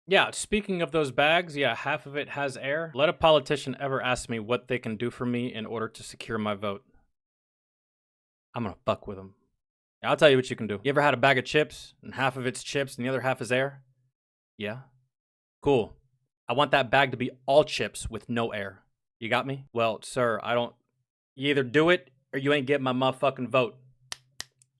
Yeah, speaking of those bags, yeah, half of it has air. Let a politician ever ask me what they can do for me in order to secure my vote. I'm gonna fuck with them. Yeah, I'll tell you what you can do. You ever had a bag of chips and half of it's chips and the other half is air? Yeah. Cool. I want that bag to be all chips with no air. You got me? Well, sir, I don't. You either do it or you ain't getting my motherfucking vote.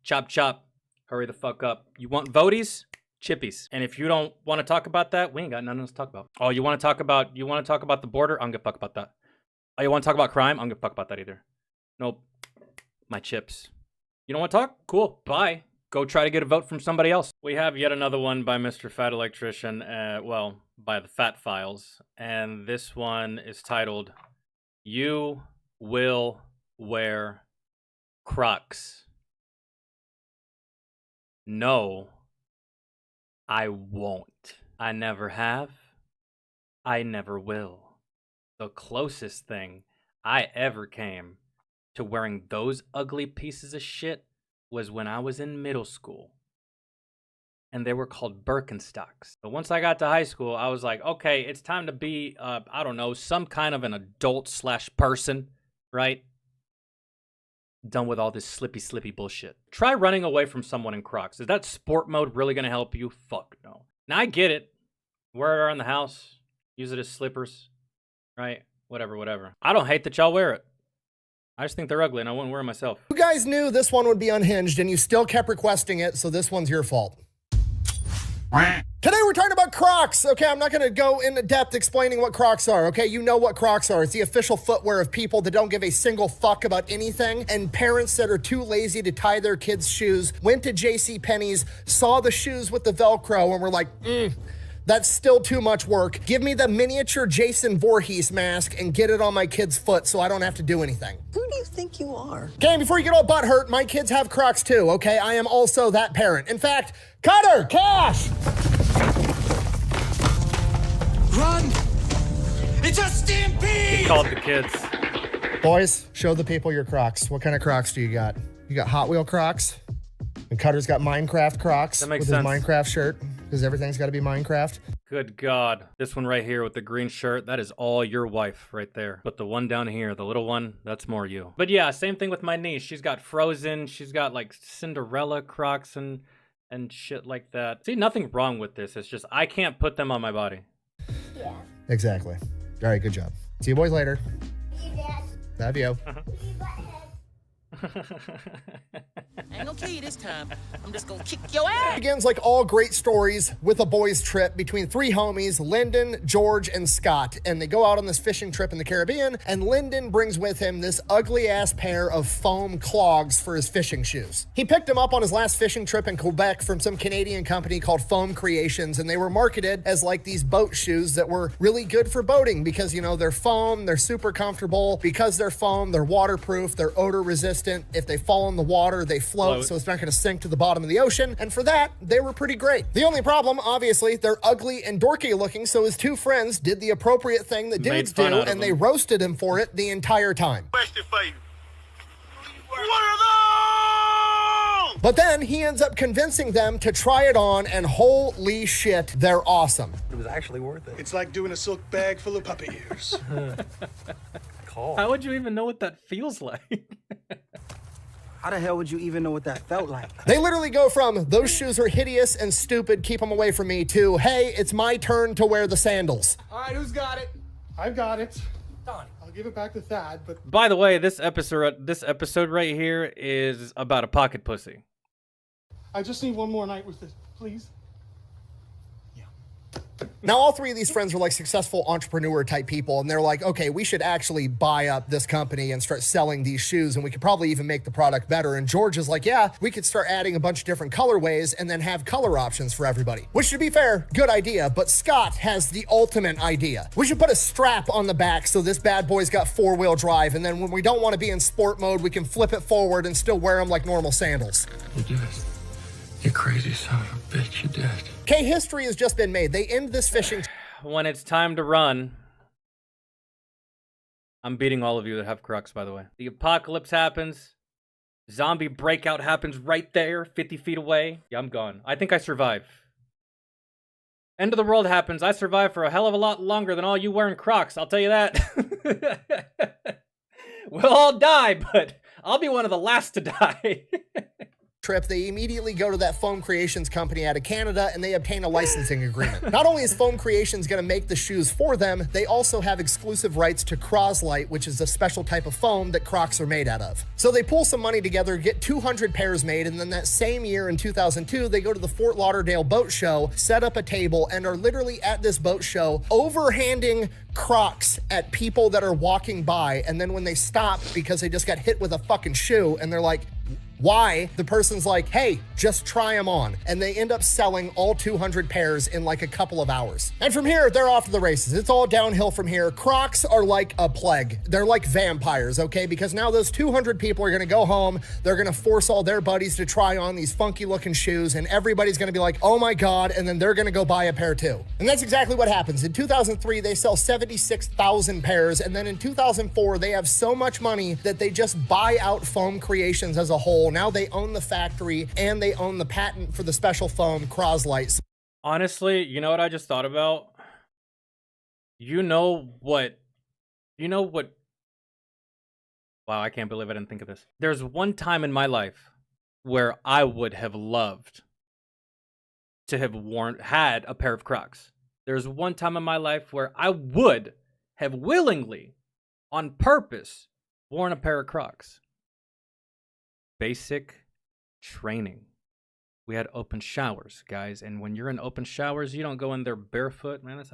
Chop chop. Hurry the fuck up. You want voties? Chippies. And if you don't want to talk about that, we ain't got nothing else to talk about. Oh, you want to talk about the border? I don't give a fuck about that. Oh, you want to talk about crime? I don't give a fuck about that either. Nope. My chips. You don't want to talk? Cool. Bye. Go try to get a vote from somebody else. We have yet another one by Mr. Fat Electrician, well, by the Fat Files. And this one is titled, You Will Wear Crocs. No, I won't. I never have. I never will. The closest thing I ever came to wearing those ugly pieces of shit was when I was in middle school. And they were called Birkenstocks. But once I got to high school, I was like, okay, it's time to be, I don't know, some kind of an adult / person, right? Done with all this slippy bullshit. Try running away from someone in Crocs. Is that sport mode really gonna help you? Fuck no. Now I get it. Wear it around the house. Use it as slippers. Right? Whatever. I don't hate that y'all wear it. I just think they're ugly and I wouldn't wear them myself. You guys knew this one would be unhinged and you still kept requesting it, so this one's your fault. Today we're talking about Crocs. Okay, I'm not gonna go into depth explaining what Crocs are, okay? You know what Crocs are. It's the official footwear of people that don't give a single fuck about anything, and parents that are too lazy to tie their kids' shoes, went to JCPenney's, saw the shoes with the Velcro, and were like, that's still too much work. Give me the miniature Jason Voorhees mask and get it on my kid's foot so I don't have to do anything. Who do you think you are? Okay, and before you get all butthurt, my kids have Crocs too, okay? I am also that parent. In fact, Cutter, Cash! Run! It's a stampede! He called the kids. Boys, show the people your Crocs. What kind of Crocs do you got? You got Hot Wheel Crocs? And Cutter's got Minecraft Crocs That makes with sense. his Minecraft shirt, because everything's got to be Minecraft. Good God. This one right here with the green shirt, that is all your wife right there. But the one down here, the little one, that's more you. But yeah, same thing with my niece. She's got Frozen. She's got like Cinderella Crocs and shit like that. See, nothing wrong with this. It's just I can't put them on my body. Yeah. Exactly. All right, good job. See you boys later. See you, Dad. Love you. See you, butthead. I ain't gonna kill you this time. I'm just gonna kick your ass. Begins like all great stories with a boys' trip between three homies, Lyndon, George, and Scott. And they go out on this fishing trip in the Caribbean, and Lyndon brings with him this ugly-ass pair of foam clogs for his fishing shoes. He picked them up on his last fishing trip in Quebec from some Canadian company called Foam Creations, and they were marketed as like these boat shoes that were really good for boating because, you know, they're foam, they're super comfortable. Because they're foam, they're waterproof, they're odor resistant. If they fall in the water, they float, so it's not going to sink to the bottom of the ocean. And for that, they were pretty great. The only problem, obviously, they're ugly and dorky looking, so his two friends did the appropriate thing that dudes do, and they roasted him for it the entire time. Question for you. What are those? But then he ends up convincing them to try it on, and holy shit, they're awesome. It was actually worth it. It's like doing a silk bag full of puppy ears. How would you even know what that feels like? How the hell would you even know what that felt like? They literally go from, those shoes are hideous and stupid, keep them away from me, to, hey, it's my turn to wear the sandals. All right, who's got it? I've got it. Donnie. I'll give it back to Thad, but... By the way, this episode right here is about a pocket pussy. I just need one more night with it, please. Now, all three of these friends are like successful entrepreneur type people, and they're like, okay, we should actually buy up this company and start selling these shoes, and we could probably even make the product better. And George is like, yeah, we could start adding a bunch of different colorways and then have color options for everybody. Which, to be fair, good idea, but Scott has the ultimate idea. We should put a strap on the back so this bad boy's got four-wheel drive, and then when we don't want to be in sport mode, we can flip it forward and still wear them like normal sandals. You did. You crazy son of a bitch, you did. Okay, history has just been made. They end this fishing... When it's time to run, I'm beating all of you that have Crocs, by the way. The apocalypse happens. Zombie breakout happens right there, 50 feet away. Yeah, I'm gone. I think I survive. End of the world happens. I survive for a hell of a lot longer than all you wearing Crocs. I'll tell you that. We'll all die, but I'll be one of the last to die. Trip, they immediately go to that Foam Creations company out of Canada and they obtain a licensing agreement. Not only is Foam Creations going to make the shoes for them, they also have exclusive rights to Croslite, which is a special type of foam that Crocs are made out of. So they pull some money together, get 200 pairs made, and then that same year in 2002, they go to the Fort Lauderdale boat show, set up a table, and are literally at this boat show overhanding Crocs at people that are walking by. And then when they stop because they just got hit with a fucking shoe and they're like, why? The person's like, hey, just try them on. And they end up selling all 200 pairs in like a couple of hours. And from here, they're off to the races. It's all downhill from here. Crocs are like a plague. They're like vampires, okay? Because now those 200 people are gonna go home. They're gonna force all their buddies to try on these funky looking shoes and everybody's gonna be like, oh my God, and then they're gonna go buy a pair too. And that's exactly what happens. In 2003, they sell 76,000 pairs. And then in 2004, they have so much money that they just buy out Foam Creations as a whole. Now they own the factory and they own the patent for the special foam Croslite. Honestly, you know what I just thought about? You know what? Wow, I can't believe I didn't think of this. There's one time in my life where I would have loved to have had a pair of Crocs. There's one time in my life where I would have willingly, on purpose, worn a pair of Crocs. Basic training. We had open showers, guys, and when you're in open showers, you don't go in there barefoot, man. That's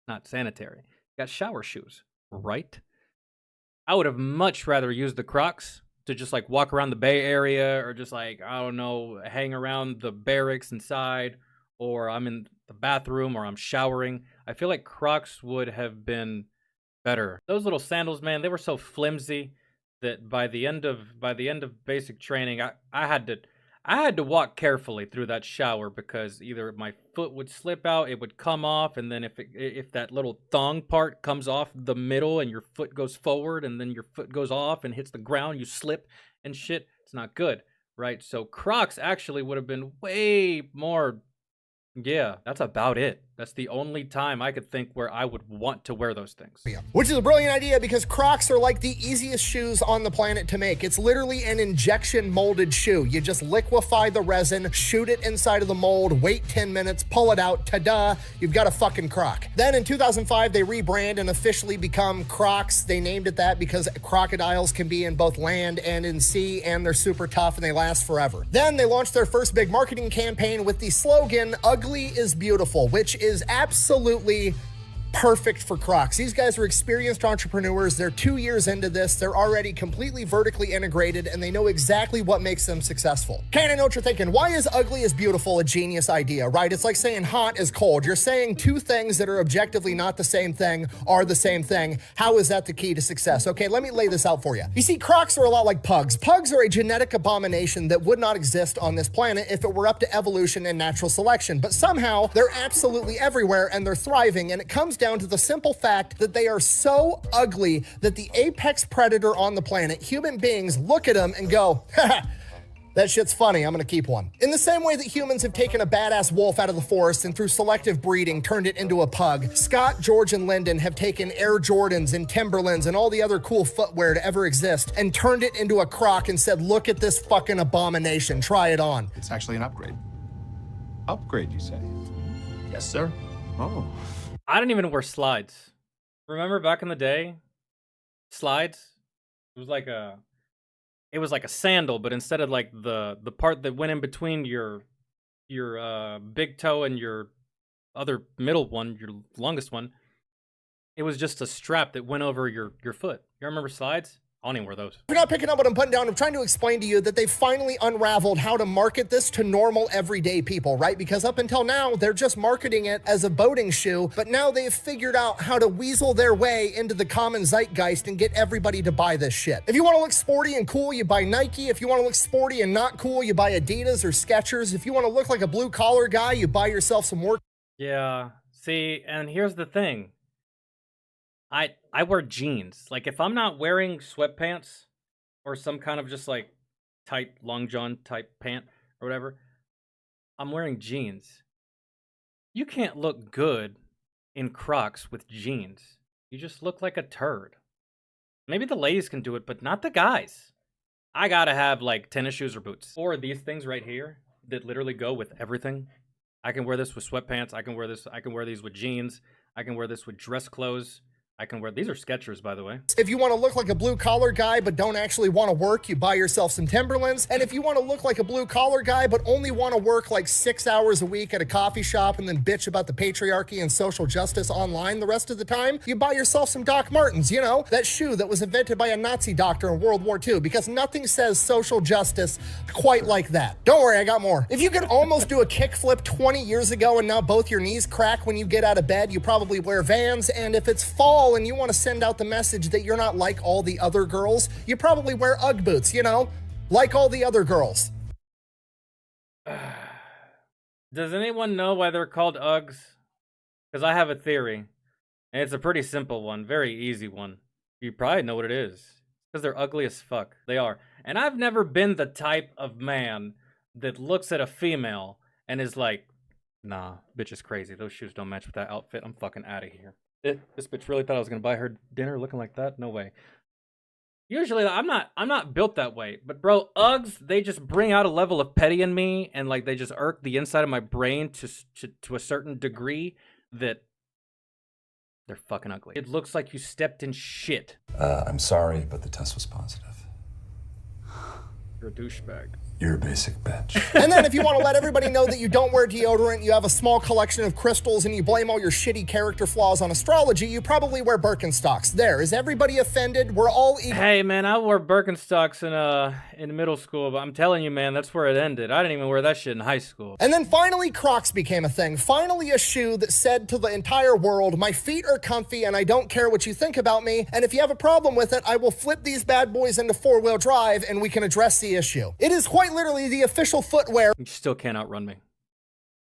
not sanitary. You got shower shoes, right? I would have much rather used the Crocs to just like walk around the Bay Area or just like, I don't know, hang around the barracks inside, or I'm in the bathroom or I'm showering. I feel like Crocs would have been better. Those little sandals, man, they were so flimsy that by the end of basic training, I had to walk carefully through that shower because either my foot would slip out, it would come off, and then if that little thong part comes off the middle and your foot goes forward and then your foot goes off and hits the ground, you slip and shit. It's not good, right? So Crocs actually would have been way more. Yeah, that's about it. That's the only time I could think where I would want to wear those things. Yeah. Which is a brilliant idea because Crocs are like the easiest shoes on the planet to make. It's literally an injection molded shoe. You just liquefy the resin, shoot it inside of the mold, wait 10 minutes, pull it out, ta-da, you've got a fucking Croc. Then in 2005, they rebrand and officially become Crocs. They named it that because crocodiles can be in both land and in sea, and they're super tough and they last forever. Then they launched their first big marketing campaign with the slogan, "Ugly is beautiful," which is absolutely perfect for Crocs. These guys are experienced entrepreneurs. They're 2 years into this. They're already completely vertically integrated and they know exactly what makes them successful. Okay, I know what you're thinking. Why is ugly is beautiful a genius idea, right? It's like saying hot is cold. You're saying two things that are objectively not the same thing are the same thing. How is that the key to success? Okay, let me lay this out for you. You see, Crocs are a lot like pugs. Pugs are a genetic abomination that would not exist on this planet if it were up to evolution and natural selection. But somehow they're absolutely everywhere and they're thriving, and it comes down to the simple fact that they are so ugly that the apex predator on the planet, human beings, look at them and go, haha, that shit's funny, I'm gonna keep one. In the same way that humans have taken a badass wolf out of the forest and through selective breeding turned it into a pug, Scott, George, and Lyndon have taken Air Jordans and Timberlands and all the other cool footwear to ever exist and turned it into a Croc and said, look at this fucking abomination, try it on. It's actually an upgrade. Upgrade, you say? Yes, sir. Oh. I didn't even wear slides. Remember back in the day? Slides? It was like a sandal, but instead of like the part that went in between your big toe and your other middle one, your longest one, it was just a strap that went over your foot. You remember slides? I don't even wear those. If you're not picking up what I'm putting down, I'm trying to explain to you that they've finally unraveled how to market this to normal everyday people, right? Because up until now, they're just marketing it as a boating shoe, but now they've figured out how to weasel their way into the common zeitgeist and get everybody to buy this shit. If you want to look sporty and cool, you buy Nike. If you want to look sporty and not cool, you buy Adidas or Skechers. If you want to look like a blue collar guy, you buy yourself some work. Yeah, see, and here's the thing. I wear jeans. Like, if I'm not wearing sweatpants or some kind of just like tight long john type pant or whatever, I'm wearing jeans. You can't look good in Crocs with jeans. You just look like a turd. Maybe the ladies can do it, but not the guys. I gotta have like tennis shoes or boots. Or these things right here that literally go with everything. I can wear this with sweatpants. I can wear these with jeans. I can wear this with dress clothes. These are Skechers, by the way. If you want to look like a blue collar guy but don't actually want to work, you buy yourself some Timberlands. And if you want to look like a blue collar guy but only want to work like 6 hours a week at a coffee shop and then bitch about the patriarchy and social justice online the rest of the time, you buy yourself some Doc Martens, you know, that shoe that was invented by a Nazi doctor in World War II, because nothing says social justice quite like that. Don't worry, I got more. If you could almost do a kickflip 20 years ago and now both your knees crack when you get out of bed, you probably wear Vans. And if it's fall and you want to send out the message that you're not like all the other girls, you probably wear Ugg boots, you know, like all the other girls. Does anyone know why they're called Uggs? Because I have a theory, and it's a pretty simple one, very easy one. You probably know what it is. Because they're ugly as fuck. They are. And I've never been the type of man that looks at a female and is like, nah, bitch is crazy. Those shoes don't match with that outfit. I'm fucking out of here. This bitch really thought I was gonna buy her dinner looking like that? No way. Usually, I'm not built that way. But bro, Uggs, they just bring out a level of petty in me, and like they just irk the inside of my brain to a certain degree that they're fucking ugly. It looks like you stepped in shit. I'm sorry, but the test was positive. You're a douchebag. You're a basic bitch. And then if you want to let everybody know that you don't wear deodorant, you have a small collection of crystals, and you blame all your shitty character flaws on astrology, you probably wear Birkenstocks. There, is everybody offended? We're all equal. Hey man, I wore Birkenstocks in middle school, but I'm telling you man, that's where it ended. I didn't even wear that shit in high school. And then finally, Crocs became a thing. Finally, a shoe that said to the entire world, my feet are comfy and I don't care what you think about me. And if you have a problem with it, I will flip these bad boys into 4-wheel drive and we can address the issue. It is quite literally the official footwear. You still can't outrun me.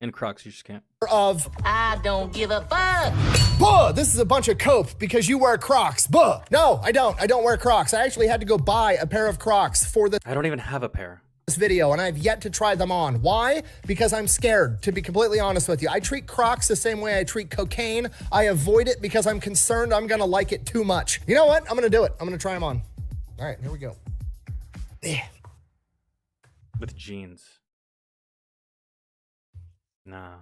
In Crocs, you just can't. Of I don't give a fuck. buh, this is a bunch of cope because you wear Crocs. Buh. No, I don't. I don't wear Crocs. I actually had to go buy a pair of Crocs for I don't even have a pair. this video, and I've yet to try them on. Why? Because I'm scared, to be completely honest with you. I treat Crocs the same way I treat cocaine. I avoid it because I'm concerned I'm gonna like it too much. You know what? I'm gonna do it. I'm gonna try them on. All right, here we go. Yeah. With jeans. Nah,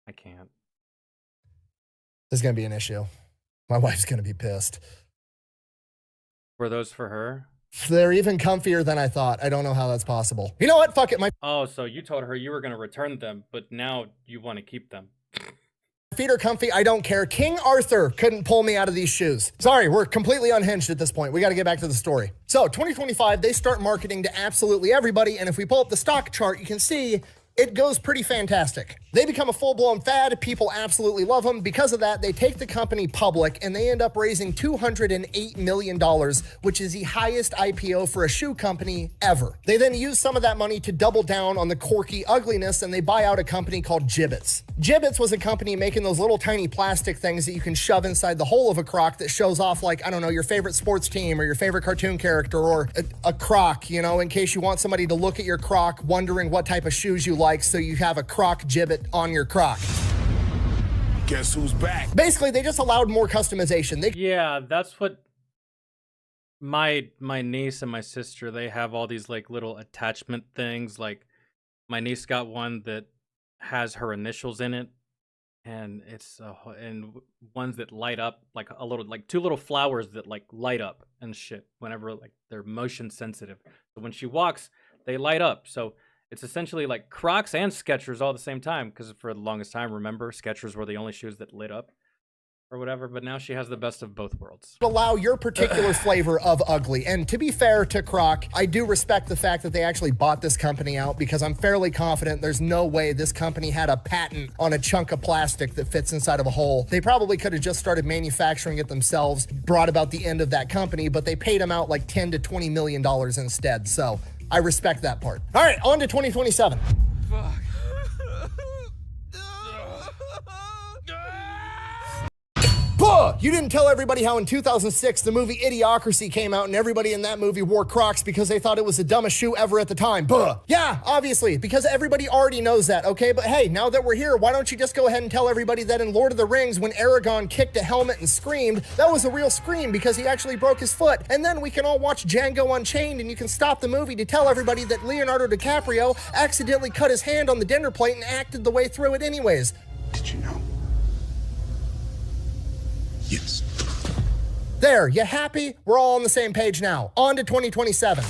I can't. This is gonna be an issue. My wife's gonna be pissed. Were those for her? They're even comfier than I thought. I don't know how that's possible. You know what? Fuck it. My Oh, so you told her you were going to return them, but now you want to keep them. feet are comfy. I don't care. King Arthur couldn't pull me out of these shoes. Sorry, we're completely unhinged at this point. We got to get back to the story. So 2025, they start marketing to absolutely everybody. And if we pull up the stock chart, you can see it goes pretty fantastic. They become a full-blown fad. People absolutely love them. Because of that, they take the company public and they end up raising $208 million, which is the highest IPO for a shoe company ever. They then use some of that money to double down on the quirky ugliness, and they buy out a company called Jibbitz. Jibbitz was a company making those little tiny plastic things that you can shove inside the hole of a Croc that shows off, like, I don't know, your favorite sports team or your favorite cartoon character, or a Croc, you know, in case you want somebody to look at your Croc wondering what type of shoes you like, so you have a Croc Jibbit on your Croc. Guess who's back? Basically, they just allowed more customization. Yeah, that's what my niece and my sister, they have all these like little attachment things. Like my niece got one that has her initials in it, and it's and ones that light up, like a little, like two little flowers that like light up and shit whenever, like, they're motion sensitive. So when she walks, they light up. So it's essentially like Crocs and Skechers all at the same time, because for the longest time, remember, Skechers were the only shoes that lit up or whatever, but now she has the best of both worlds. Allow your particular flavor of ugly. And to be fair to Croc, I do respect the fact that they actually bought this company out, because I'm fairly confident there's no way this company had a patent on a chunk of plastic that fits inside of a hole. They probably could have just started manufacturing it themselves, brought about the end of that company, but they paid them out like $10 to $20 million instead. So I respect that part. All right, on to 2027. Fuck. You didn't tell everybody how in 2006 the movie Idiocracy came out and everybody in that movie wore Crocs because they thought it was the dumbest shoe ever at the time. Yeah, obviously, because everybody already knows that, okay? But hey, now that we're here, why don't you just go ahead and tell everybody that in Lord of the Rings, when Aragorn kicked a helmet and screamed, that was a real scream because he actually broke his foot. And then we can all watch Django Unchained and you can stop the movie to tell everybody that Leonardo DiCaprio accidentally cut his hand on the dinner plate and acted the way through it anyways. Did you know? Yes. There, you happy? We're all on the same page now. On to 2027.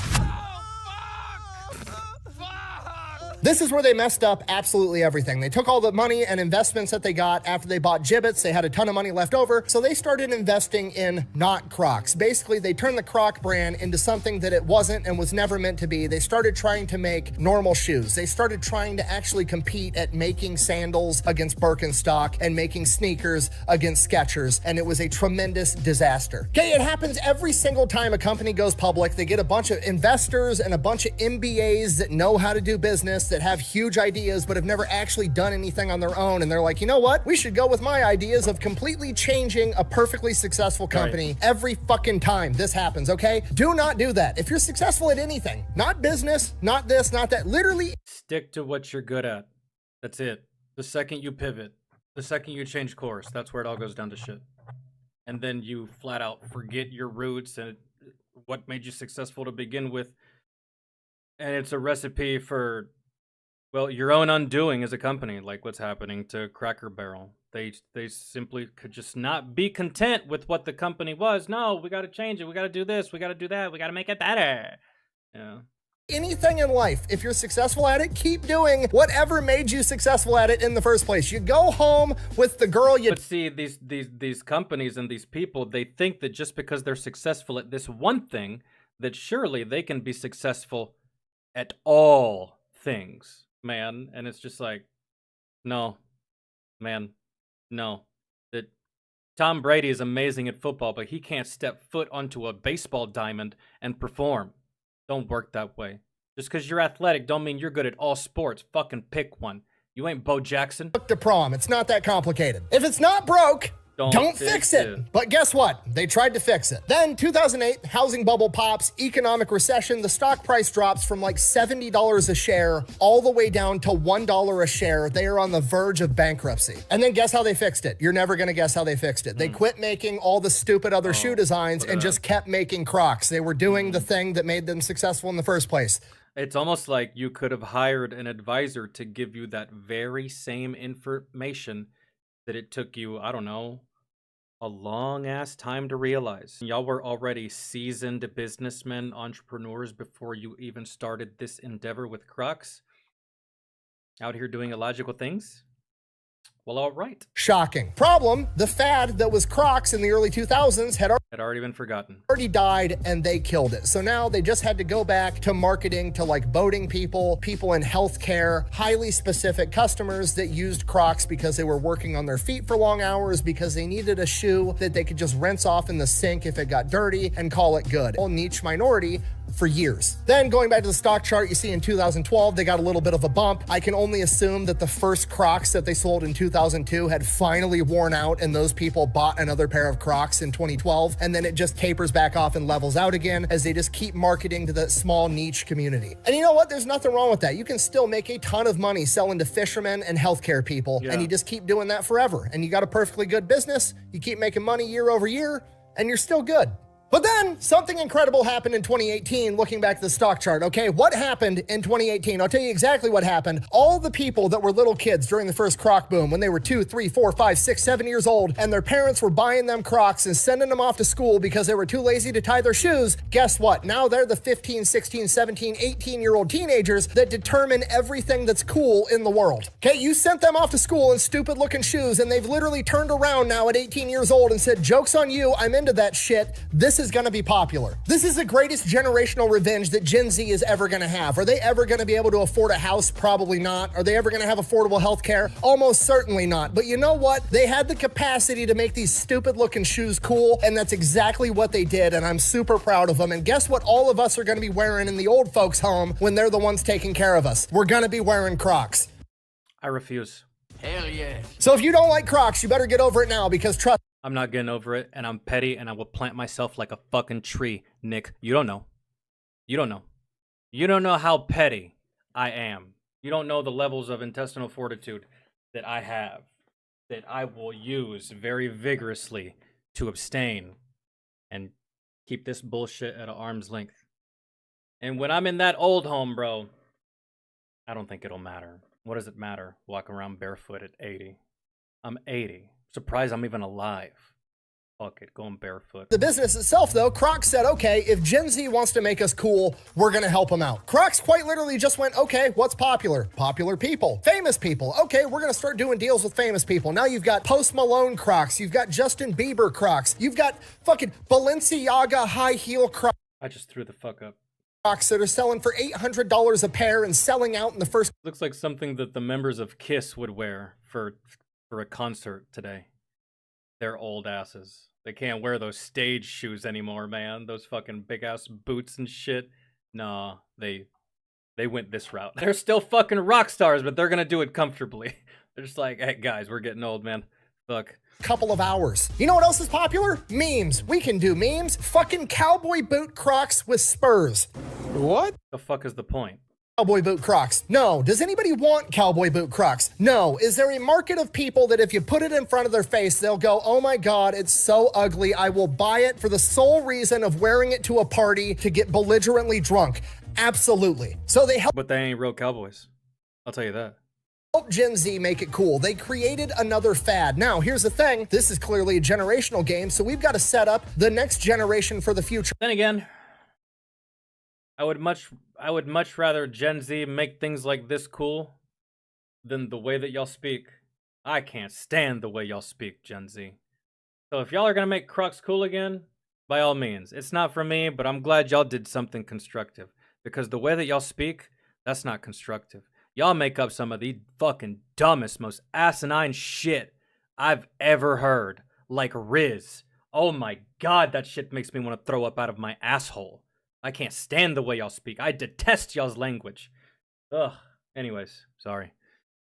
This is where they messed up absolutely everything. They took all the money and investments that they got after they bought Jibbitz. They had a ton of money left over, so they started investing in not Crocs. Basically, they turned the Croc brand into something that it wasn't and was never meant to be. They started trying to make normal shoes. They started trying to actually compete at making sandals against Birkenstock and making sneakers against Skechers, and it was a tremendous disaster. Okay, it happens every single time a company goes public. They get a bunch of investors and a bunch of MBAs that know how to do business, that have huge ideas but have never actually done anything on their own, and they're like, you know what, we should go with my ideas of completely changing a perfectly successful company every fucking time this happens, okay? Do not do that. If you're successful at anything, not business, not this, not that, literally Stick to what you're good at. That's it. The second you pivot, the second you change course, that's where it all goes down to shit. And then you flat out forget your roots and what made you successful to begin with. And it's a recipe for, well, your own undoing as a company, like what's happening to Cracker Barrel. They simply could just not be content with what the company was. No, we got to change it. We got to do this. We got to do that. We got to make it better. Yeah. anything in life, if you're successful at it, keep doing whatever made you successful at it in the first place. You go home with the girl you... But see, these companies and these people, they think that just because they're successful at this one thing, that surely they can be successful at all things, man. And it's just like, no, man, no. That Tom Brady is amazing at football, but he can't step foot onto a baseball diamond and perform. Don't work that way. Just because you're athletic don't mean you're good at all sports. Fucking pick one. You ain't Bo Jackson. To prom. It's not that complicated. If it's not broke, don't fix it. But guess what? They tried to fix it. Then 2008, housing bubble pops, economic recession, the stock price drops from like $70 a share all the way down to $1 a share. They are on the verge of bankruptcy. And then guess how they fixed it? You're never going to guess how they fixed it. They quit making all the stupid other shoe designs and just kept making Crocs. They were doing the thing that made them successful in the first place. It's almost like you could have hired an advisor to give you that very same information that it took you, I don't know, a long-ass time to realize. Y'all were already seasoned businessmen, entrepreneurs before you even started this endeavor with Crocs. Out here doing illogical things? Well, all right. Shocking. Problem, the fad that was Crocs in the early 2000s had already been forgotten. Already died, and they killed it. So now they just had to go back to marketing to like boating people, people in healthcare, highly specific customers that used Crocs because they were working on their feet for long hours, because they needed a shoe that they could just rinse off in the sink if it got dirty and call it good. A whole niche minority for years. Then going back to the stock chart, you see in 2012, they got a little bit of a bump. I can only assume that the first Crocs that they sold in 2002 had finally worn out and those people bought another pair of Crocs in 2012. And then it just tapers back off and levels out again as they just keep marketing to that small niche community. And you know what? There's nothing wrong with that. You can still make a ton of money selling to fishermen and healthcare people. And you just keep doing that forever. And you got a perfectly good business. You keep making money year over year and you're still good. But then something incredible happened in 2018, looking back at the stock chart, okay? What happened in 2018? I'll tell you exactly what happened. All the people that were little kids during the first Croc boom, when they were 2, 3, 4, 5, 6, 7 years old, and their parents were buying them Crocs and sending them off to school because they were too lazy to tie their shoes, guess what? Now they're the 15, 16, 17, 18-year-old teenagers that determine everything that's cool in the world. Okay, you sent them off to school in stupid-looking shoes, and they've literally turned around now at 18 years old and said, joke's on you, I'm into that shit. This is gonna be popular. This is the greatest generational revenge that Gen Z is ever gonna have. Are they ever gonna be able to afford a house? Probably not. Are they ever gonna have affordable health care? Almost certainly not. But you know what? They had the capacity to make these stupid looking shoes cool, and that's exactly what they did, and I'm super proud of them. And guess what all of us are gonna be wearing in the old folks' home when they're the ones taking care of us? We're gonna be wearing Crocs. I refuse. Hell yeah. So if you don't like Crocs, you better get over it now, because trust I'm not getting over it, and I'm petty, and I will plant myself like a fucking tree, Nick. You don't know. You don't know. You don't know how petty I am. You don't know the levels of intestinal fortitude that I have, that I will use very vigorously to abstain and keep this bullshit at an arm's length. And when I'm in that old home, bro, I don't think it'll matter. What does it matter? Walking around barefoot at 80. I'm 80. Surprised I'm even alive. Fuck it, going barefoot. The business itself, though, Crocs said, okay, if Gen Z wants to make us cool, we're going to help them out. Crocs quite literally just went, okay, what's popular? Popular people. Famous people. Okay, we're going to start doing deals with famous people. Now you've got Post Malone Crocs. You've got Justin Bieber Crocs. You've got fucking Balenciaga high heel Crocs. I just threw the fuck up. Crocs that are selling for $800 a pair and selling out in the first. Looks like something that the members of KISS would wear for a concert today. They're old asses. They can't wear those stage shoes anymore, man. Those fucking big ass boots and shit. Nah, they went this route. They're still fucking rock stars, but they're gonna do it comfortably. They're just like, hey guys, we're getting old, man. Fuck. Couple of hours. You know what else is popular? Memes. We can do memes. Fucking cowboy boot Crocs with spurs. What? The fuck is the point? Cowboy boot Crocs? No. Does anybody want cowboy boot Crocs? No. Is there a market of people that if you put it in front of their face, they'll go, oh my God, it's so ugly. I will buy it for the sole reason of wearing it to a party to get belligerently drunk? Absolutely. So they help. But they ain't real cowboys. I'll tell you that. Help Gen Z make it cool. They created another fad. Now, here's the thing. This is clearly a generational game, so we've got to set up the next generation for the future. Then again, I would much rather Gen Z make things like this cool than the way that y'all speak. I can't stand the way y'all speak, Gen Z. So if y'all are gonna make Crocs cool again, by all means. It's not for me, but I'm glad y'all did something constructive. Because the way that y'all speak, that's not constructive. Y'all make up some of the fucking dumbest, most asinine shit I've ever heard. Like Riz. Oh my God, that shit makes me want to throw up out of my asshole. I can't stand the way y'all speak. I detest y'all's language. Ugh. Anyways, sorry.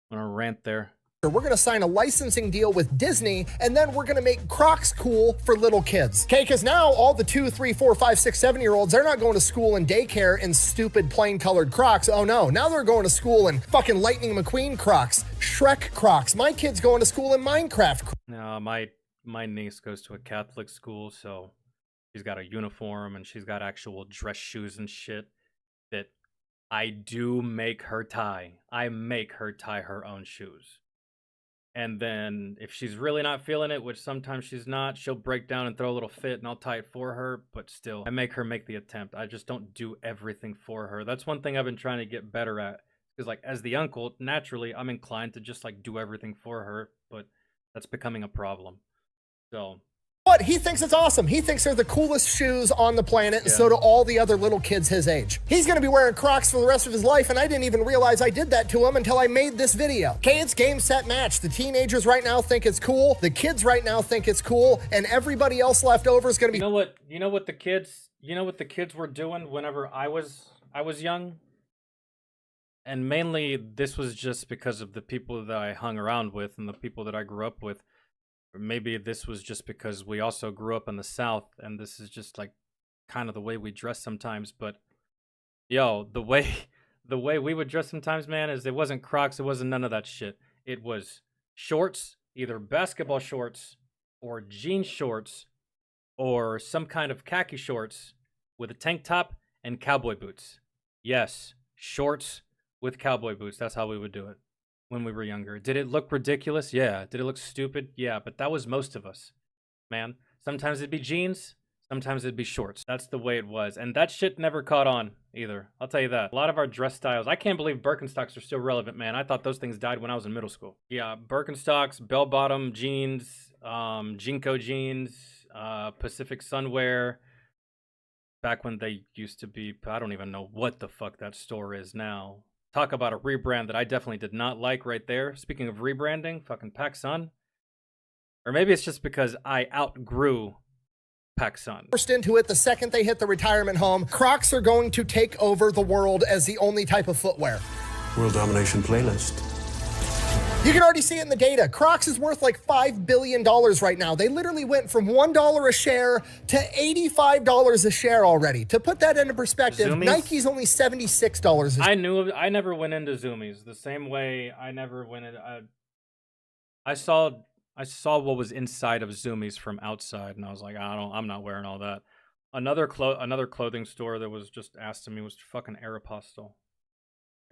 I'm gonna rant there. We're going to sign a licensing deal with Disney, and then we're going to make Crocs cool for little kids. Okay, because now all the 2, 3, 4, 5, 6, 7-year-olds, they're not going to school and daycare in stupid plain colored Crocs. Oh no, now they're going to school in fucking Lightning McQueen Crocs, Shrek Crocs. My kid's going to school in Minecraft. No, my niece goes to a Catholic school, so she's got a uniform and she's got actual dress shoes and shit that I do make her tie. I make her tie her own shoes. And then if she's really not feeling it, which sometimes she's not, she'll break down and throw a little fit and I'll tie it for her. But still, I make her make the attempt. I just don't do everything for her. That's one thing I've been trying to get better at. Because like as the uncle, naturally, I'm inclined to just like do everything for her. But that's becoming a problem. So... But he thinks it's awesome. He thinks they're the coolest shoes on the planet, and so do all the other little kids his age. He's gonna be wearing Crocs for the rest of his life, and I didn't even realize I did that to him until I made this video. Okay, it's game, set, match. The teenagers right now think it's cool, the kids right now think it's cool, and everybody else left over is gonna be... You know what the kids were doing whenever I was young? And mainly this was just because of the people that I hung around with and the people that I grew up with. Or maybe this was just because we also grew up in the South and this is just like kind of the way we dress sometimes. But yo, the way we would dress sometimes, man, is it wasn't Crocs, it wasn't none of that shit. It was shorts, either basketball shorts or jean shorts or some kind of khaki shorts with a tank top and cowboy boots. Yes, shorts with cowboy boots. That's how we would do it. When we were younger. Did it look ridiculous? Yeah. Did it look stupid? Yeah, but that was most of us, man. Sometimes it'd be jeans, sometimes it'd be shorts. That's the way it was. And that shit never caught on either. I'll tell you that. A lot of our dress styles, I can't believe Birkenstocks are still relevant, man. I thought those things died when I was in middle school. Yeah, Birkenstocks, bell-bottom jeans, Jinko jeans, Pacific Sunwear. Back when they used to be, I don't even know what the fuck that store is now. Talk about a rebrand that I definitely did not like right there. Speaking of rebranding, fucking PacSun. Or maybe it's just because I outgrew PacSun. First into it the second they hit the retirement home. Crocs are going to take over the world as the only type of footwear. World domination playlist. You can already see it in the data. Crocs is worth like $5 billion right now. They literally went from $1 a share to $85 a share already. To put that into perspective, Zoomies? Nike's only $76 a share. I never went into Zoomies the same way I never went into. I saw what was inside of Zoomies from outside, and I was like, I'm not wearing all that. Another clothing store that was just asked to me was fucking Aeropostale.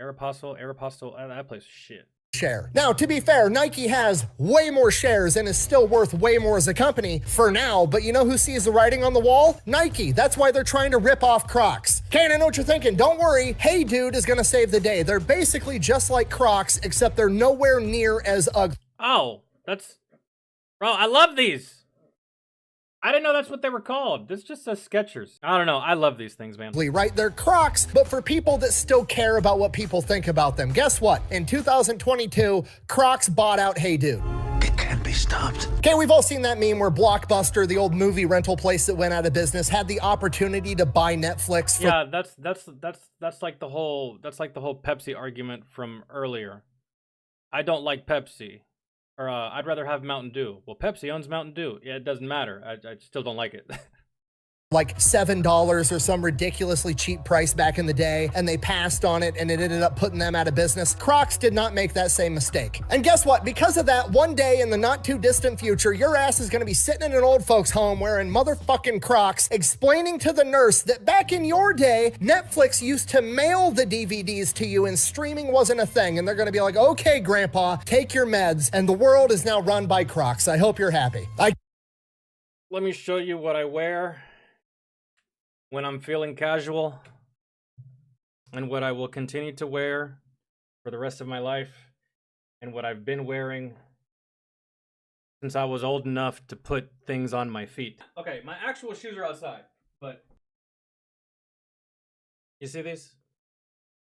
Aeropostale, that place is shit. Share. Now, to be fair, Nike has way more shares and is still worth way more as a company for now, but you know who sees the writing on the wall? Nike. That's why they're trying to rip off Crocs. Okay, I know what you're thinking. Don't worry. Hey Dude is gonna save the day. They're basically just like Crocs, except they're nowhere near as ugly. Oh, bro, I love these. I didn't know that's what they were called. This just says Skechers. I don't know. I love these things, man. Right? They're Crocs, but for people that still care about what people think about them. Guess what? In 2022, Crocs bought out Hey Dude. It can't be stopped. Okay, we've all seen that meme where Blockbuster, the old movie rental place that went out of business, had the opportunity to buy Netflix. Yeah, that's like the whole Pepsi argument from earlier. I don't like Pepsi. Or I'd rather have Mountain Dew. Well, Pepsi owns Mountain Dew. Yeah, it doesn't matter. I still don't like it. Like $7 or some ridiculously cheap price back in the day, and they passed on it and it ended up putting them out of business. Crocs did not make that same mistake. And guess what? Because of that, one day in the not too distant future, your ass is gonna be sitting in an old folks home wearing motherfucking Crocs, explaining to the nurse that back in your day, Netflix used to mail the DVDs to you and streaming wasn't a thing. And they're gonna be like, okay, grandpa, take your meds. And the world is now run by Crocs. I hope you're happy. Let me show you what I wear when I'm feeling casual, and what I will continue to wear for the rest of my life, and what I've been wearing since I was old enough to put things on my feet. Okay, my actual shoes are outside, but you see these?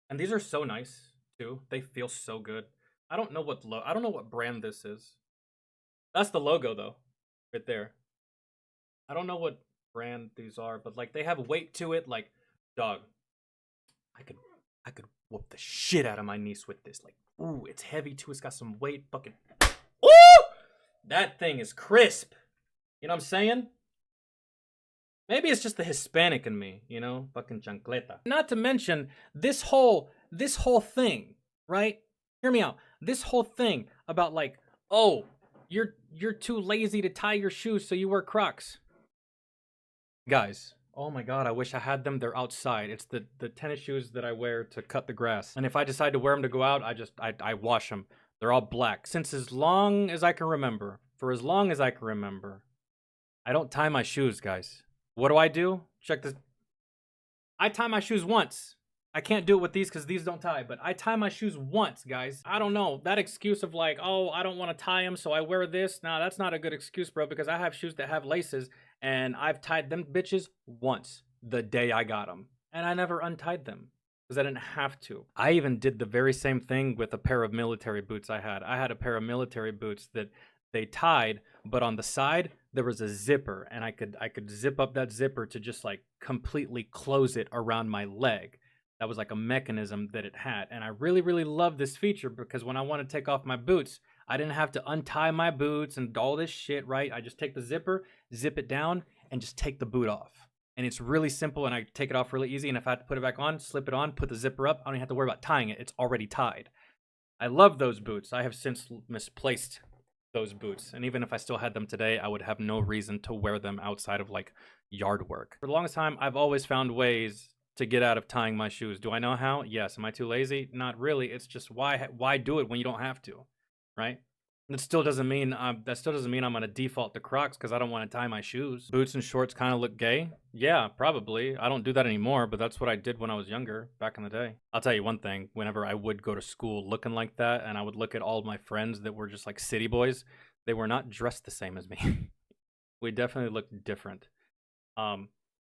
And these are so nice too. They feel so good. I don't know what brand this is. That's the logo though, right there. I don't know what brand these are, but like they have weight to it. Like, dog, I could whoop the shit out of my niece with this. Like, ooh, it's heavy too. It's got some weight. Fucking, ooh, that thing is crisp. You know what I'm saying? Maybe it's just the Hispanic in me, you know, fucking chancleta. Not to mention this whole thing, right? Hear me out. This whole thing about like, oh, you're too lazy to tie your shoes, so you wear Crocs. Guys, oh my god, I wish I had them. They're outside. It's the tennis shoes that I wear to cut the grass. And if I decide to wear them to go out, I wash them. They're all black. Since as long as I can remember, I don't tie my shoes, guys. What do? Check this. I tie my shoes once. I can't do it with these because these don't tie, but I tie my shoes once, guys. I don't know. That excuse of like, oh, I don't want to tie them, so I wear this. Nah, that's not a good excuse, bro, because I have shoes that have laces, and I've tied them bitches once the day I got them. And I never untied them because I didn't have to. I even did the very same thing with a pair of military boots I had. I had a pair of military boots that they tied, but on the side, there was a zipper, and I could zip up that zipper to just like completely close it around my leg. That was like a mechanism that it had. And I really, really love this feature because when I want to take off my boots, I didn't have to untie my boots and all this shit, right? I just take the zipper, zip it down, and just take the boot off. And it's really simple, and I take it off really easy. And if I have to put it back on, slip it on, put the zipper up, I don't even have to worry about tying it. It's already tied. I love those boots. I have since misplaced those boots. And even if I still had them today, I would have no reason to wear them outside of like yard work. For the longest time, I've always found ways to get out of tying my shoes. Do I know how? Yes. Am I too lazy? Not really. It's just why do it when you don't have to, right? That still doesn't mean I'm gonna default to Crocs because I don't want to tie my shoes. Boots and shorts kind of look gay. Yeah, probably. I don't do that anymore, but that's what I did when I was younger, back in the day. I'll tell you one thing. Whenever I would go to school looking like that, and I would look at all of my friends that were just like city boys, they were not dressed the same as me. We definitely looked different.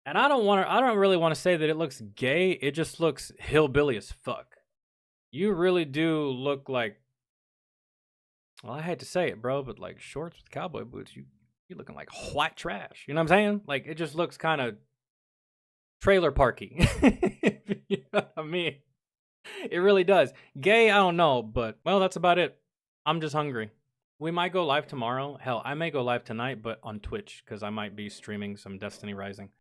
And I don't really want to say that it looks gay. It just looks hillbilly as fuck. You really do look like, well, I hate to say it, bro, but like shorts with cowboy boots, you looking like white trash. You know what I'm saying? Like it just looks kind of trailer parky. You know what I mean? It really does. Gay, I don't know, but well, that's about it. I'm just hungry. We might go live tomorrow. Hell, I may go live tonight, but on Twitch, because I might be streaming some Destiny Rising.